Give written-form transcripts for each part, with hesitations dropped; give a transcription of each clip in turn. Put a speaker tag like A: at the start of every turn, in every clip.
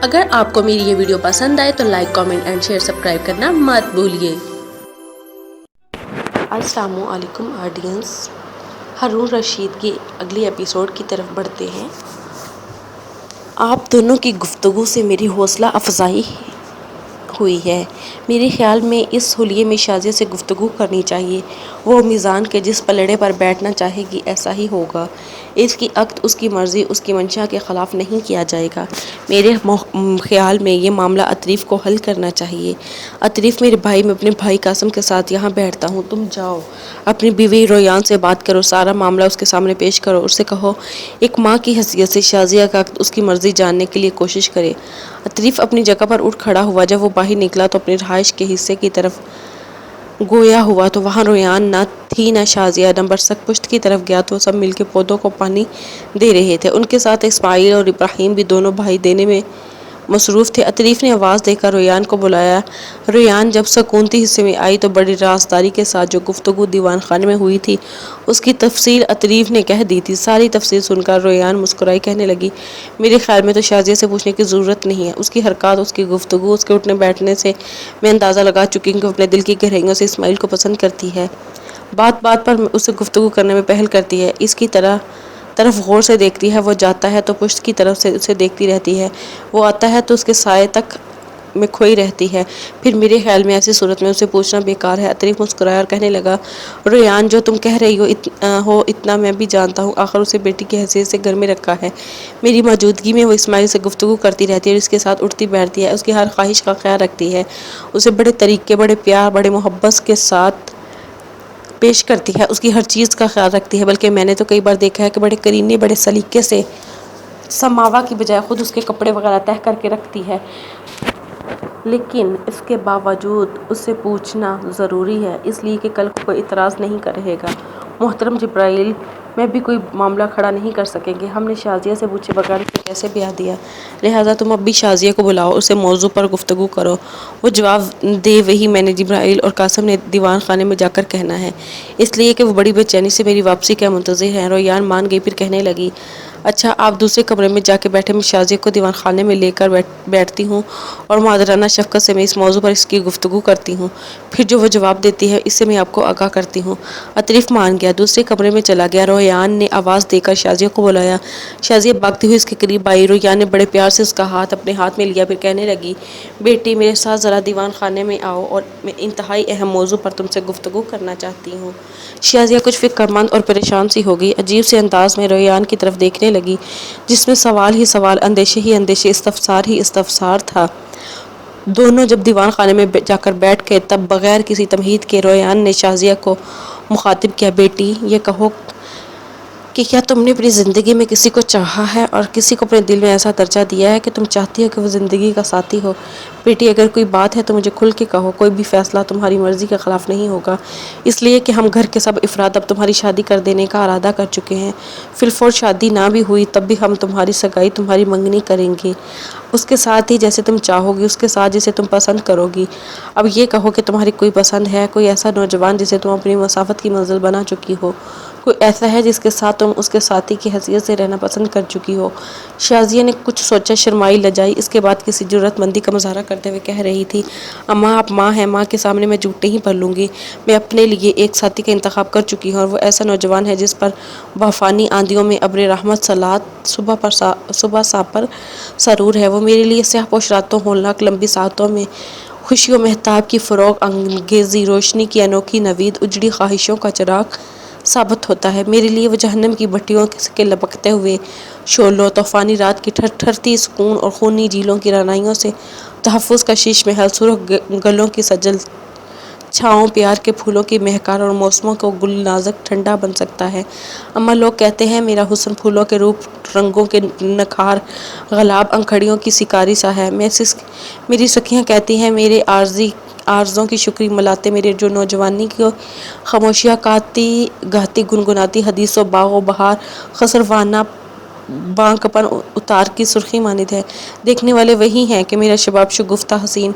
A: اگر آپ کو میری یہ ویڈیو پسند آئے تو like, comment and share, subscribe کرنا مت بھولیے۔ السلام علیکم آڈینس، ہارون رشید کی اگلی ایپیسوڈ کی طرف بڑھتے ہیں۔ آپ دونوں کی گفتگو سے میری حوصلہ افزائی ہوئی ہے۔ میرے خیال میں اس حلیے میں شازیہ سے گفتگو کرنی چاہیے۔ وہ میزان کے جس پلڑے پر بیٹھنا چاہے گی ایسا ہی ہوگا۔ اس کی عقد، اس کی مرضی، اس کی منشا کے خلاف نہیں کیا جائے گا۔ میرے خیال میں یہ معاملہ عطریف کو حل کرنا چاہیے۔ عطریف میرے بھائی، میں اپنے بھائی قاسم کے ساتھ یہاں بیٹھتا ہوں، تم جاؤ اپنی بیوی ریان سے بات کرو، سارا معاملہ اس کے سامنے پیش کرو، اس سے کہو ایک ماں کی حیثیت سے شازیہ کا عقد، اس کی مرضی جاننے کے لیے کوشش کرے۔ عطریف اپنی جگہ پر اٹھ کھڑا ہوا۔ جب وہ باہر نکلا تو اپنی رہائش کے حصے کی طرف گویا ہوا تو وہاں ریان نہ تھی نہ شازیہ۔ نمبر سک پشت کی طرف گیا تو سب مل کے پودوں کو پانی دے رہے تھے۔ ان کے ساتھ اسماعیل اور ابراہیم بھی دونوں بھائی دینے میں مصروف تھے۔ عطریف نے آواز دے کر ریان کو بلایا۔ ریان جب سکونتی حصے میں آئی تو بڑی رازداری کے ساتھ جو گفتگو دیوان خانے میں ہوئی تھی اس کی تفصیل عطریف نے کہہ دی تھی۔ ساری تفصیل سن کر ریان مسکرائی کہنے لگی، میرے خیال میں تو شازیہ سے پوچھنے کی ضرورت نہیں ہے۔ اس کی حرکات، اس کی گفتگو، اس کے اٹھنے بیٹھنے سے میں اندازہ لگا چکی ہوں کہ وہ اپنے دل کی گہرائیوں سے اسماعیل کو پسند کرتی ہے، بات بات پر اس سے گفتگو کرنے میں پہل کرتی ہے، اس کی طرف غور سے دیکھتی ہے۔ وہ جاتا ہے تو پشت کی طرف سے اسے دیکھتی رہتی ہے، وہ آتا ہے تو اس کے سائے تک میں کھوئی رہتی ہے۔ پھر میرے خیال میں ایسی صورت میں اسے پوچھنا بیکار ہے۔ عطریف مسکرایا اور کہنے لگا، ریان جو تم کہہ رہی ہو اتنا میں بھی جانتا ہوں، آخر اسے بیٹی کی حیثیت سے گھر میں رکھا ہے۔ میری موجودگی میں وہ اسماعیل سے گفتگو کرتی رہتی ہے اور اس کے ساتھ اٹھتی بیٹھتی ہے، اس کی ہر خواہش کا خیال رکھتی ہے، اسے بڑے طریقے، بڑے پیار، بڑے محبت کے ساتھ پیش کرتی ہے، اس کی ہر چیز کا خیال رکھتی ہے۔ بلکہ میں نے تو کئی بار دیکھا ہے کہ بڑے کرینے، بڑے سلیقے سے سماوا کی بجائے خود اس کے کپڑے وغیرہ تہہ کر کے رکھتی ہے، لیکن اس کے باوجود اس سے پوچھنا ضروری ہے، اس لیے کہ کل کو کوئی اعتراض نہیں رہے گا۔ محترم جبرائیل، میں بھی کوئی معاملہ کھڑا نہیں کر سکیں گے، ہم نے شازیہ سے پوچھے بغیر اسے کیسے بیاہ دیا، لہٰذا تم اب بھی شازیہ کو بلاؤ، اسے موضوع پر گفتگو کرو، وہ جواب دے وہی میں نے جبرائیل اور قاسم نے دیوان خانے میں جا کر کہنا ہے، اس لیے کہ وہ بڑی بے چینی سے میری واپسی کا منتظر ہیں۔ ریان مان گئی، پھر کہنے لگی، اچھا آپ دوسرے کمرے میں جا کے بیٹھے، میں شازیہ کو دیوان خانے میں لے کر بیٹھتی ہوں اور معذرانہ شفقت سے میں اس موضوع پر اس کی گفتگو کرتی ہوں، پھر جو وہ جواب دیتی ہے اس سے میں آپ کو آگاہ کرتی ہوں۔ عطریف مان گیا، دوسرے کمرے میں چلا گیا۔ ریان نے آواز دے کر شازیہ کو بلایا۔ شازیہ بھاگتی ہوئی اس کے قریب آئی۔ ریان نے بڑے پیار سے اس کا ہاتھ اپنے ہاتھ میں لیا، پھر کہنے لگی، بیٹی میرے ساتھ ذرا دیوان خانے میں آؤ اور میں انتہائی اہم موضوع پر تم سے گفتگو کرنا چاہتی ہوں۔ شازیہ کچھ فکرمند اور پریشان سی ہو گئی، عجیب سے انداز میں ریان کی طرف دیکھنے لگی جس میں سوال ہی سوال، اندیشے ہی اندیشے، استفسار ہی استفسار تھا۔ دونوں جب دیوان خانے میں جا کر بیٹھ گئے تب بغیر کسی تمہید کے ریان نے شازیہ کو مخاطب کیا، بیٹی یہ کہو کہ کیا تم نے اپنی زندگی میں کسی کو چاہا ہے اور کسی کو اپنے دل میں ایسا درجہ دیا ہے کہ تم چاہتی ہو کہ وہ زندگی کا ساتھی ہو؟ بیٹی اگر کوئی بات ہے تو مجھے کھل کے کہو، کوئی بھی فیصلہ تمہاری مرضی کے خلاف نہیں ہوگا، اس لیے کہ ہم گھر کے سب افراد اب تمہاری شادی کر دینے کا ارادہ کر چکے ہیں، فی الفور شادی نہ بھی ہوئی تب بھی ہم تمہاری سگائی، تمہاری منگنی کریں گے، اس کے ساتھ ہی جیسے تم چاہو گی، اس کے ساتھ جسے تم پسند کرو گی۔ اب یہ کہو کہ تمہاری کوئی پسند ہے، کوئی ایسا نوجوان جسے تم اپنی مسافت کی منزل بنا چکی ہو، کوئی ایسا ہے جس کے ساتھ تم اس کے ساتھی کی حیثیت سے رہنا پسند کر چکی ہو؟ شازیہ نے کچھ سوچا، شرمائی، لجائی، اس کے بعد کسی جرأت مندی کا مظاہرہ کرتے ہوئے کہہ رہی تھی، اماں آپ ماں ہیں، ماں کے سامنے میں جھوٹ نہیں پڑھ گی، میں اپنے لیے ایک ساتھی کا انتخاب کر چکی ہوں اور وہ ایسا نوجوان ہے جس پر بافانی آندھیوں میں ابر رحمت سلاد صبح سا پر سرور ہے، وہ میرے لیے سیاہ پوش راتوں، ہولناک لمبی ساعتوں میں خوشی و مہتاب کی فروغ انگیزی روشنی کی انوکھی نوید، اجڑی خواہشوں کا چراغ ثابت ہوتا ہے، میرے لیے وہ جہنم کی بھٹیوں کے لپکتے ہوئے شعلوں، طوفانی رات کی ٹھٹھرتی سکون اور خونی جھیلوں کی رعنائیوں سے تحفظ کا شیش محل، سرخ گلوں کی سجل چھاؤں، پیار کے پھولوں کی مہکار اور موسموں کو گل نازک ٹھنڈا بن سکتا ہے۔ اماں لوگ کہتے ہیں میرا حسن پھولوں کے روپ، رنگوں کے نکھار، غلاب انکھڑیوں کی سکاری سا ہے، میری سکھیاں کہتی ہیں میرے آرزوں کی شکری ملاتے میرے جو نوجوانی کو خاموشیاں گاتی گنگناتی حدیث و باغ و بہار خسروانہ بانکپن اتار کی سرخی مانند ہے، دیکھنے والے وہی ہیں کہ میرا شباب شگفتہ حسین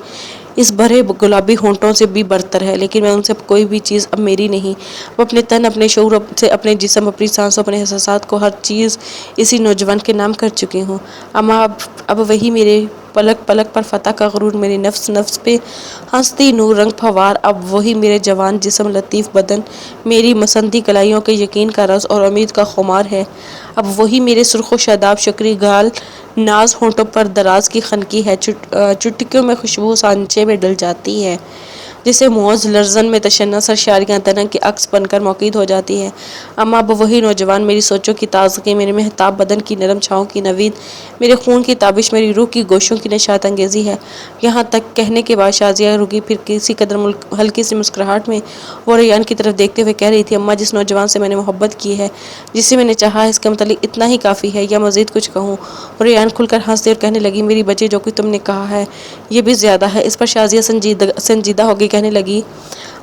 A: اس بھرے گلابی ہونٹوں سے بھی برتر ہے، لیکن میں ان سے کوئی بھی چیز اب میری نہیں، اب اپنے تن، اپنے شعور سے، اپنے جسم، اپنی سانسوں، اپنے احساسات کو ہر چیز اسی نوجوان کے نام کر چکی ہوں۔ اما اب وہی میرے پلک پلک پر فتح کا غرور، میری نفس نفس پہ ہنستی نور رنگ پھوار، اب وہی میرے جوان جسم لطیف بدن، میری مسندی کلائیوں کے یقین کا رس اور امید کا خمار ہے، اب وہی میرے سرخ و شاداب شکری گال، ناز ہونٹوں پر دراز کی خنکی ہے، چٹکیوں میں خوشبو سانچے میں ڈل جاتی ہے، جسے موز لرزن میں تشنہ سرشاریاں تنگ کے عکس بن کر موقید ہو جاتی ہیں۔ اما اب وہی نوجوان، میری سوچوں کی تازگی، میرے مہتاب بدن کی نرم چھاؤں کی نوید، میرے خون کی تابش، میری روح کی گوشوں کی نشاط انگیزی ہے۔ یہاں تک کہنے کے بعد شازیہ رکی، پھر کسی قدر ہلکی سی مسکراہٹ میں وہ ریان کی طرف دیکھتے ہوئے کہہ رہی تھی، اماں جس نوجوان سے میں نے محبت کی ہے، جسے میں نے چاہا ہے، اس کے متعلق اتنا ہی کافی ہے یا مزید کچھ کہوں؟ ریان کھل کر ہنس دی اور کہنے لگی، میری بچی جو کچھ تم نے کہا ہے یہ بھی زیادہ ہے۔ اس پر شازیہ سنجیدہ ہو گئی، کہنے لگی،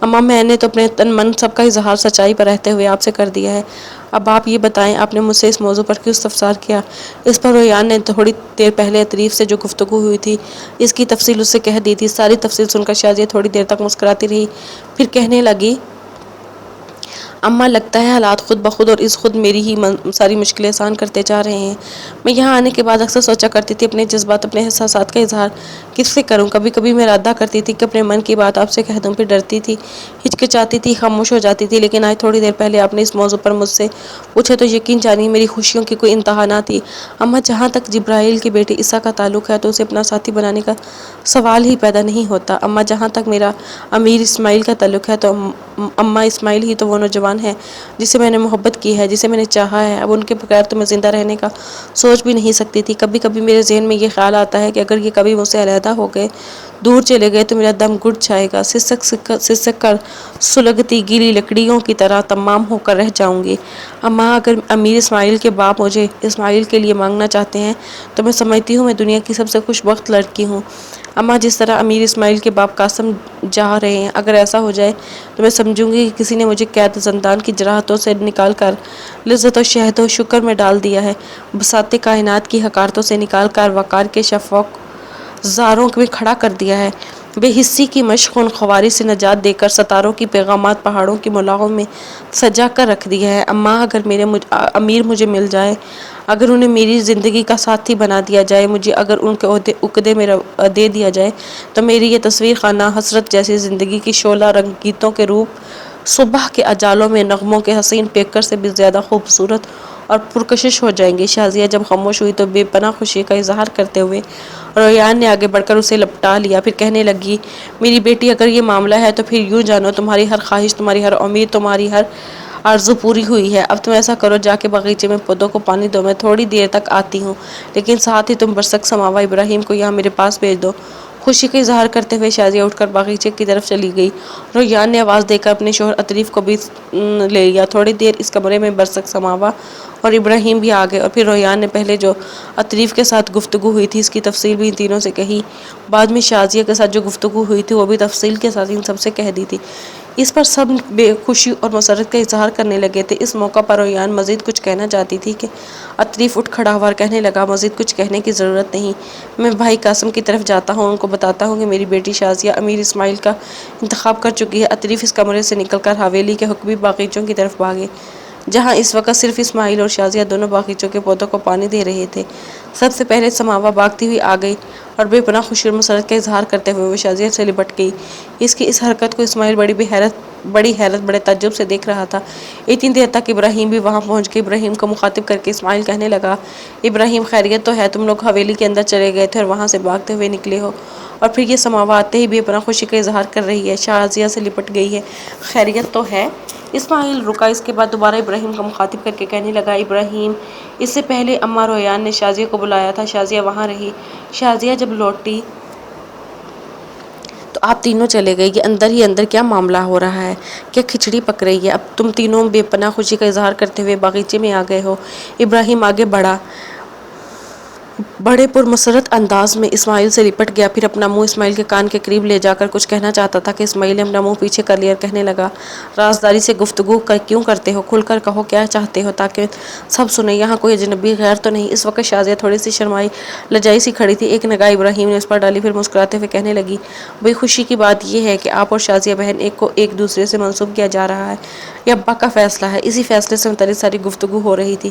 A: اماں میں نے تو اپنے تن من سب کا اظہار سچائی پر رہتے ہوئے آپ سے کر دیا ہے، اب آپ یہ بتائیں آپ نے مجھ سے اس موضوع پر کیوں استفسار کیا؟ اس پر ریان نے تھوڑی دیر پہلے عطریف سے جو گفتگو ہوئی تھی اس کی تفصیل اس سے کہہ دی تھی۔ ساری تفصیل سن کر شازیہ تھوڑی دیر تک مسکراتی رہی، پھر کہنے لگی، اماں لگتا ہے حالات خود بخود اور از خود میری ہی ساری مشکلیں آسان کرتے جا رہے ہیں۔ میں یہاں آنے کے بعد اکثر سوچا کرتی تھی اپنے جذبات، اپنے احساسات کا اظہار کس سے کروں؟ کبھی کبھی میں ارادہ کرتی تھی کہ اپنے من کی بات آپ سے کہہ دوں، پھر ڈرتی تھی، ہچکچاتی تھی، خاموش ہو جاتی تھی، لیکن آج تھوڑی دیر پہلے آپ نے اس موضوع پر مجھ سے پوچھا تو یقین جانیے میری خوشیوں کی کوئی انتہا نہ تھی۔ اماں جہاں تک جبرائیل کی بیٹی عیسیٰ کا تعلق ہے تو اسے اپنا ساتھی بنانے کا سوال ہی پیدا نہیں ہوتا۔ اماں جہاں تک میرا امیر اسماعیل کا تعلق ہے تو اماں اسماعیل ہی تو وہ نوجوان ہے جسے میں نے محبت کی ہے، جسے میں نے چاہا ہے، اب ان کے بغیر تو میں زندہ رہنے کا سوچ بھی نہیں سکتی تھی۔ کبھی کبھی میرے ذہن میں یہ خیال آتا ہے کہ اگر یہ کبھی مجھ سے علیحدہ ہو گئے، دور چلے گئے تو میرا دم گھٹ جائے گا، سسک کر سلگتی گیلی لکڑیوں کی طرح تمام ہو کر رہ جاؤں گی۔ اماں اگر امیر اسماعیل کے باپ مجھے اسماعیل کے لیے مانگنا چاہتے ہیں تو میں سمجھتی ہوں میں دنیا کی سب سے خوش بخت لڑکی ہوں۔ اماں جس طرح امیر اسماعیل کے باپ قاسم چاہ رہے ہیں، اگر ایسا ہو جائے تو میں سمجھوں گی کہ کسی نے مجھے قید زندان کی جراحتوں سے نکال کر لذت و شہد و شکر میں ڈال دیا ہے، بساط کائنات کی حقارتوں سے نکال کر وقار کے شفاف زاروں میں کھڑا کر دیا ہے، بے حسی کی مشق خون خواری سے نجات دے کر ستاروں کی پیغامات پہاڑوں کی ملاحوں میں سجا کر رکھ دیا ہے۔ اماں اگر امیر مجھے مل جائے، اگر انہیں میری زندگی کا ساتھی بنا دیا جائے، مجھے اگر ان کے عقدے میں دے دیا جائے تو میری یہ تصویر خانہ حسرت جیسی زندگی کی شعلہ رنگ گیتوں کے روپ صبح کے اجالوں میں نغموں کے حسین پیکر سے بھی زیادہ خوبصورت اور پرکشش ہو جائیں گے۔ شازیہ جب خاموش ہوئی تو بے پناہ خوشی کا اظہار کرتے ہوئے ریان نے آگے بڑھ کر اسے لپٹا لیا، پھر کہنے لگی، میری بیٹی اگر یہ معاملہ ہے تو پھر یوں جانو تمہاری ہر خواہش، تمہاری ہر امید، تمہاری ہر آرزو پوری ہوئی ہے۔ اب تم ایسا کرو، جا کے باغیچے میں پودوں کو پانی دو، میں تھوڑی دیر تک آتی ہوں، لیکن ساتھ ہی تم برسک سماوا ابراہیم کو یہاں میرے پاس بھیج دو۔ خوشی کا اظہار کرتے ہوئے شازیہ اٹھ کر باغیچے کی طرف چلی گئی۔ ریان نے آواز دے کر اپنے شوہر عطریف کو بھی لے لیا۔ تھوڑی دیر اس کمرے میں برسک سماوا اور ابراہیم بھی آ گئے اور پھر ریان نے پہلے جو عطریف کے ساتھ گفتگو ہوئی تھی اس کی تفصیل بھی ان تینوں سے کہی، بعد میں شازیہ کے ساتھ جو گفتگو ہوئی تھی وہ بھی تفصیل کے ساتھ ان سب سے کہہ دی تھی۔ اس پر سب بے خوشی اور مسرت کا اظہار کرنے لگے تھے۔ اس موقع پر ریان مزید کچھ کہنا چاہتی تھی کہ عطریف اٹھ کھڑا ہوا اور کہنے لگا، مزید کچھ کہنے کی ضرورت نہیں، میں بھائی قاسم کی طرف جاتا ہوں، ان کو بتاتا ہوں کہ میری بیٹی شازیہ امیر اسماعیل کا انتخاب کر چکی ہے۔ عطریف اس کمرے سے نکل کر حویلی کے حقیقی باغیچوں کی طرف بھاگے، جہاں اس وقت صرف اسماعیل اور شازیہ دونوں باغیچوں کے پودوں کو پانی دے رہے تھے۔ سب سے پہلے سماوا بھاگتی ہوئی آ گئی اور بے پناہ خوشی اور مسرت کا اظہار کرتے ہوئے وہ شازیہ سے لپٹ گئی۔ اس کی اس حرکت کو اسماعیل بڑی حیرت بڑے تعجب سے دیکھ رہا تھا۔ اتنی دیر تک ابراہیم بھی وہاں پہنچ گئے۔ ابراہیم کو مخاطب کر کے اسماعیل کہنے لگا، ابراہیم خیریت تو ہے؟ تم لوگ حویلی کے اندر چلے گئے تھے اور وہاں سے بھاگتے ہوئے نکلے ہو، اور پھر یہ سماوا آتے ہی بے پناہ خوشی کا اظہار کر رہی ہے، شازیہ سے لپٹ گئی ہے، خیریت تو ہے؟ اسماعیل رکا، اس کے بعد دوبارہ ابراہیم کو مخاطب کر کے کہنے لگا، ابراہیم، اس سے پہلے اماں ریان نے شازیہ کو بلایا تھا، شازیہ وہاں رہی، شازیہ جب لوٹی تو آپ تینوں چلے گئے، یہ اندر ہی اندر کیا معاملہ ہو رہا ہے؟ کیا کھچڑی پک رہی ہے؟ اب تم تینوں بے پناہ خوشی کا اظہار کرتے ہوئے باغیچے میں آ گئے ہو۔ ابراہیم آگے بڑھا، بڑے پرمسرت انداز میں اسماعیل سے لپٹ گیا، پھر اپنا منہ اسماعیل کے کان کے قریب لے جا کر کچھ کہنا چاہتا تھا کہ اسماعیل نے اپنا منہ پیچھے کر لیا اور کہنے لگا، رازداری سے گفتگو کیوں کرتے ہو؟ کھل کر کہو کیا چاہتے ہو تاکہ سب سنیں، یہاں کوئی اجنبی غیر تو نہیں؟ اس وقت شازیہ تھوڑی سی شرمائی لجائی سی کھڑی تھی، ایک نگاہ ابراہیم نے اس پر ڈالی، پھر مسکراتے ہوئے کہنے لگی، بڑی خوشی کی بات یہ ہے کہ آپ اور شازیہ بہن کو ایک دوسرے سے منسوب کیا جا رہا ہے، یہ ابا کا فیصلہ ہے۔ اسی فیصلے سے متعلق ساری گفتگو ہو رہی تھی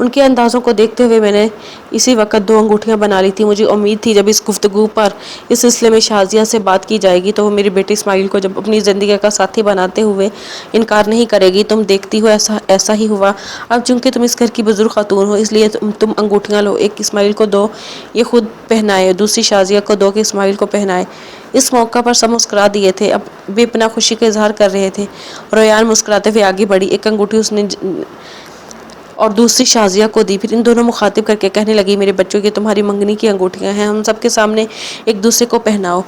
A: ان کے اندازوں کو دیکھتے ہوئے میں نے اسی وقت 2 انگوٹھیاں بنا لی تھیں۔ مجھے امید تھی جب اس گفتگو پر اس سلسلے میں شازیہ سے بات کی جائے گی تو وہ میری بیٹی اسماعیل کو جب اپنی زندگی کا ساتھی بناتے ہوئے انکار نہیں کرے گی۔ تم دیکھتی ہو ایسا ہی ہوا۔ اب چونکہ تم اس گھر کی بزرگ خاتون ہو اس لیے تم انگوٹھیاں لو، ایک اسماعیل کو دو یہ خود پہنائے، دوسری شازیہ کو دو کہ اسماعیل کو پہنائے۔ اس موقع پر سب مسکرا دیے تھے، اب بے پناہ خوشی کا اظہار کر رہے تھے۔ ریان مسکراتے ہوئے آگے بڑھی، ایک انگوٹھی اس نے اور دوسری شازیہ کو دی، پھر ان دونوں مخاطب کر کے کہنے لگی میرے بچوں یہ تمہاری منگنی کی انگوٹھیاں ہیں، ہم سب کے سامنے ایک دوسرے کو پہناؤ۔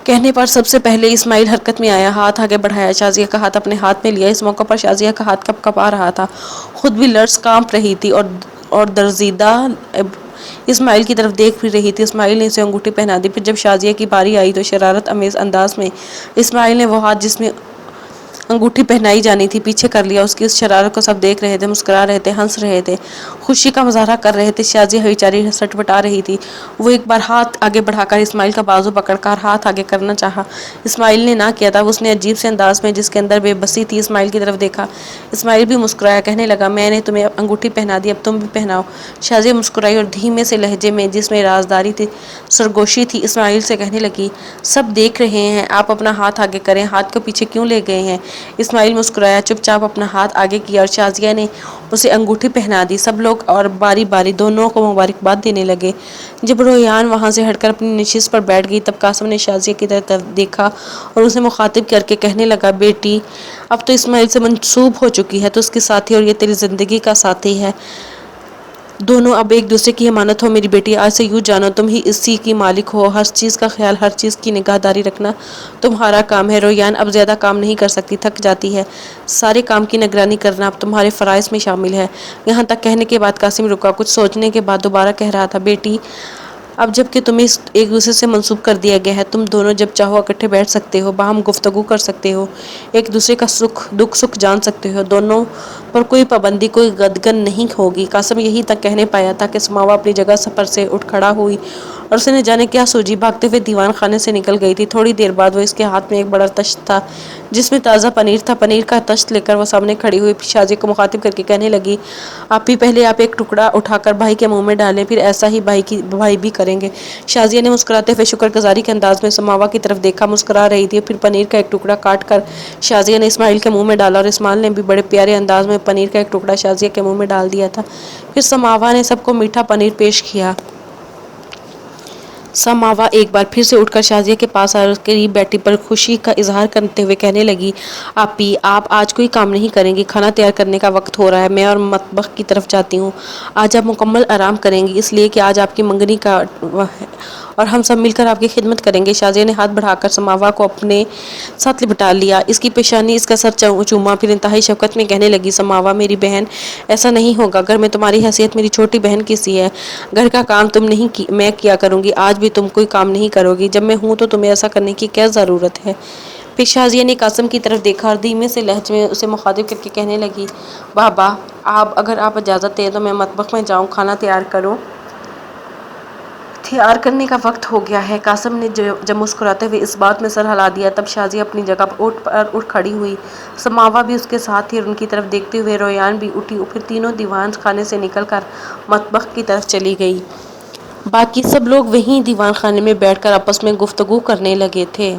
A: کہنے پر سب سے پہلے اسماعیل حرکت میں آیا، ہاتھ آگے بڑھایا، شازیہ کا ہاتھ اپنے ہاتھ میں لیا۔ اس موقع پر شازیہ کا ہاتھ کپ کپا رہا تھا، خود بھی لرز کانپ رہی تھی اور درزیدہ اسماعیل کی طرف دیکھ بھی رہی تھی۔ اسماعیل نے اسے انگوٹھی پہنا دی، پھر جب شازیہ کی باری آئی تو شرارت امیز انداز میں اسماعیل نے وہ ہاتھ جس میں انگوٹھی پہنائی جانی تھی پیچھے کر لیا۔ اس کی اس شرارت کو سب دیکھ رہے تھے، مسکرا رہے تھے، ہنس رہے تھے، خوشی کا مظاہرہ کر رہے تھے۔ شازیہ بیچاری سٹپٹا رہی تھی، وہ ایک بار ہاتھ آگے بڑھا کر اسماعیل کا بازو پکڑ کر ہاتھ آگے کرنا چاہا، اسماعیل نے نہ کیا۔ تب اس نے عجیب سے انداز میں جس کے اندر بے بسی تھی اسماعیل کی طرف دیکھا۔ اسماعیل بھی مسکرایا، کہنے لگا میں نے تمہیں انگوٹھی پہنا دی، اب تم بھی پہناؤ۔ شازیہ مسکرائی اور دھیمے سے لہجے میں جس میں رازداری تھی، سرگوشی تھی، اسماعیل سے کہنے لگی سب دیکھ رہے ہیں، آپ اپنا ہاتھ آگے کریں، ہاتھ کو پیچھے کیوں لے گئے ہیں؟ اسماعیل مسکرایا، چپ چاپ اپنا ہاتھ آگے کیا اور شازیہ نے اسے انگوٹھی پہنا دی۔ سب لوگ اور باری باری دونوں کو مبارکباد دینے لگے۔ جب ریان وہاں سے ہٹ کر اپنی نشست پر بیٹھ گئی تب قاسم نے شازیہ کی طرف دیکھا اور اسے مخاطب کر کے کہنے لگا بیٹی اب تو اسماعیل سے منسوب ہو چکی ہے، تو اس کی ساتھی اور یہ تیری زندگی کا ساتھی ہے، دونوں اب ایک دوسرے کی امانت ہو۔ میری بیٹی آج سے یوں جانو تم ہی اسی کی مالک ہو، ہر چیز کا خیال، ہر چیز کی نگہداری رکھنا تمہارا کام ہے۔ ریان اب زیادہ کام نہیں کر سکتی، تھک جاتی ہے، سارے کام کی نگرانی کرنا اب تمہارے فرائض میں شامل ہے۔ یہاں تک کہنے کے بعد قاسم رکا، کچھ سوچنے کے بعد دوبارہ کہہ رہا تھا بیٹی اب جب کہ تمہیں ایک دوسرے سے منسوب کر دیا گیا ہے، تم دونوں جب چاہو اکٹھے بیٹھ سکتے ہو، باہم گفتگو کر سکتے ہو، ایک دوسرے کا دکھ سکھ جان سکتے ہو، دونوں پر کوئی پابندی، کوئی گدگن نہیں ہوگی۔ قاسم یہی تک کہنے پایا تھا کہ سماوا اپنی جگہ پر سے اٹھ کھڑا ہوئی اور اسے نہ جانے کیا سوجی، بھاگتے ہوئے دیوان خانے سے نکل گئی تھی۔ تھوڑی دیر بعد وہ اس کے ہاتھ میں ایک بڑا تشت تھا جس میں تازہ پنیر تھا۔ پنیر کا تشت لے کر وہ سامنے کھڑی ہوئی شازیہ کو مخاطب کر کے کہنے لگی آپی پہلے آپ ایک ٹکڑا اٹھا کر بھائی کے منہ میں ڈالیں، پھر ایسا ہی بھائی بھی کریں گے۔ شازیہ نے مسکراتے ہوئے شکر گزاری کے انداز میں سماوا کی طرف دیکھا، مسکرا رہی تھی، پھر پنیر کا ایک ٹکڑا کاٹ کر شازیہ نے اسماعیل کے منہ میں ڈالا اور اسماعیل نے بھی بڑے پیارے انداز میں پنیر کا ایک ٹکڑا شازیہ کے منہ میں ڈال دیا تھا۔ پھر سماوا نے سب کو میٹھا پنیر پیش کیا۔ سماوا ایک بار پھر سے اٹھ کر شازیہ کے پاس آ کر قریب بیٹھی پر خوشی کا اظہار کرتے ہوئے کہنے لگی آپی آپ آج کوئی کام نہیں کریں گی، کھانا تیار کرنے کا وقت ہو رہا ہے، میں اور مطبخ کی طرف جاتی ہوں۔ آج آپ مکمل آرام کریں گی اس لیے کہ آج آپ کی منگنی کا اور ہم سب مل کر آپ کی خدمت کریں گے۔ شازیہ نے ہاتھ بڑھا کر سماوا کو اپنے ساتھ لپٹا لیا، اس کی پیشانی، اس کا سر چوما، پھر انتہائی شفقت میں کہنے لگی سماوا میری بہن ایسا نہیں ہوگا، گھر میں تمہاری حیثیت میری چھوٹی بہن کی سی ہے، گھر کا کام میں کیا کروں گی، آج بھی تم کوئی کام نہیں کرو گی، جب میں ہوں تو تمہیں ایسا کرنے کی کیا ضرورت ہے؟ پھر شازیہ نے قاسم کی طرف دیکھا اور دھیمے سے لہجے میں اسے مخاطب کر کے کہنے لگی بابا اگر آپ اجازت دیں تو میں مطبخ میں جاؤں، کھانا تیار کروں، تیار کرنے کا وقت ہو گیا ہے۔ قاسم نے جب مسکراتے ہوئے اس بات میں سر ہلا دیا تب شازیہ اپنی جگہ پر اٹھ کھڑی ہوئی، سماوا بھی اس کے ساتھ تھی اور ان کی طرف دیکھتے ہوئے ریان بھی اٹھی، پھر تینوں دیوان خانے سے نکل کر مطبخ کی طرف چلی گئی۔ باقی سب لوگ وہیں دیوان خانے میں بیٹھ کر آپس میں گفتگو کرنے لگے تھے۔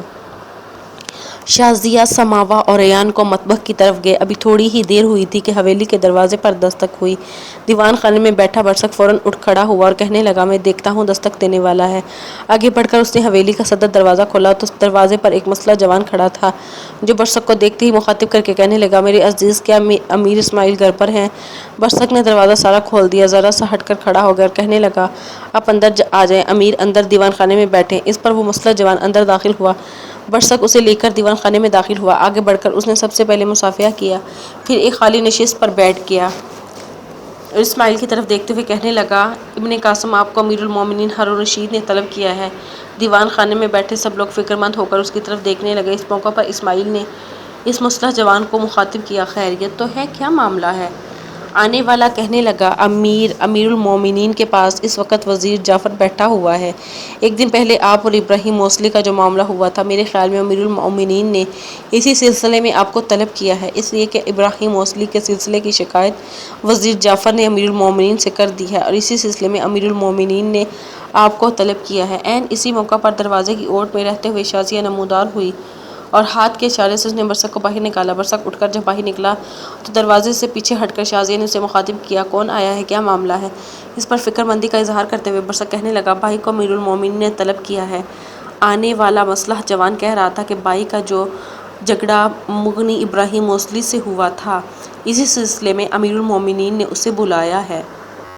A: شازیہ، سماوا اور ریان کو مطبخ کی طرف گئے۔ ابھی تھوڑی ہی دیر ہوئی تھی کہ حویلی کے دروازے پر دستک ہوئی۔ دیوان خانے میں بیٹھا برسک فوراً اٹھ کھڑا ہوا اور کہنے لگا میں دیکھتا ہوں دستک دینے والا ہے۔ آگے بڑھ کر اس نے حویلی کا صدر دروازہ کھولا تو دروازے پر ایک مسلح جوان کھڑا تھا جو برسک کو دیکھتے ہی مخاطب کر کے کہنے لگا میرے عزیز کیا امیر اسماعیل گھر پر ہیں؟ برسک نے دروازہ سارا کھول دیا، ذرا سا ہٹ کر کھڑا ہو گیا اور کہنے لگا آپ اندر آ جائیں، امیر اندر دیوان خانے میں بیٹھیں۔ اس پر وہ مسلح جوان اندر داخل ہوا، برسک اسے لے کر دیوان خانے میں داخل ہوا۔ آگے بڑھ کر اس نے سب سے پہلے مصافحہ کیا، پھر ایک خالی نشست پر بیٹھ گیا اور اسماعیل کی طرف دیکھتے ہوئے کہنے لگا ابن قاسم آپ کو امیر المومنین ہارون الرشید نے طلب کیا ہے۔ دیوان خانے میں بیٹھے سب لوگ فکرمند ہو کر اس کی طرف دیکھنے لگے۔ اس موقع پر اسماعیل نے اس مسلح جوان کو مخاطب کیا خیریت تو ہے، کیا معاملہ ہے؟ آنے والا کہنے لگا امیر المومنین کے پاس اس وقت وزیر جعفر بیٹھا ہوا ہے۔ ایک دن پہلے آپ اور ابراہیم موصلی کا جو معاملہ ہوا تھا، میرے خیال میں امیر المومنین نے اسی سلسلے میں آپ کو طلب کیا ہے، اس لیے کہ ابراہیم موصلی کے سلسلے کی شکایت وزیر جعفر نے امیر المومنین سے کر دی ہے اور اسی سلسلے میں امیر المومنین نے آپ کو طلب کیا ہے۔ عین اسی موقع پر دروازے کی اوٹ میں رہتے ہوئے شازیہ نمودار ہوئی اور ہاتھ کے اشارے سے اس نے برسک کو باہر نکالا۔ برسک اٹھ کر جب باہر نکلا تو دروازے سے پیچھے ہٹ کر شازیہ نے اسے مخاطب کیا، کون آیا ہے، کیا معاملہ ہے؟ اس پر فکر مندی کا اظہار کرتے ہوئے برسک کہنے لگا، بھائی کو امیر المومنین نے طلب کیا ہے۔ آنے والا مصلح جوان کہہ رہا تھا کہ بائی کا جو جھگڑا مغنی ابراہیم موصلی سے ہوا تھا، اسی سلسلے میں امیر المومنین نے اسے بلایا ہے۔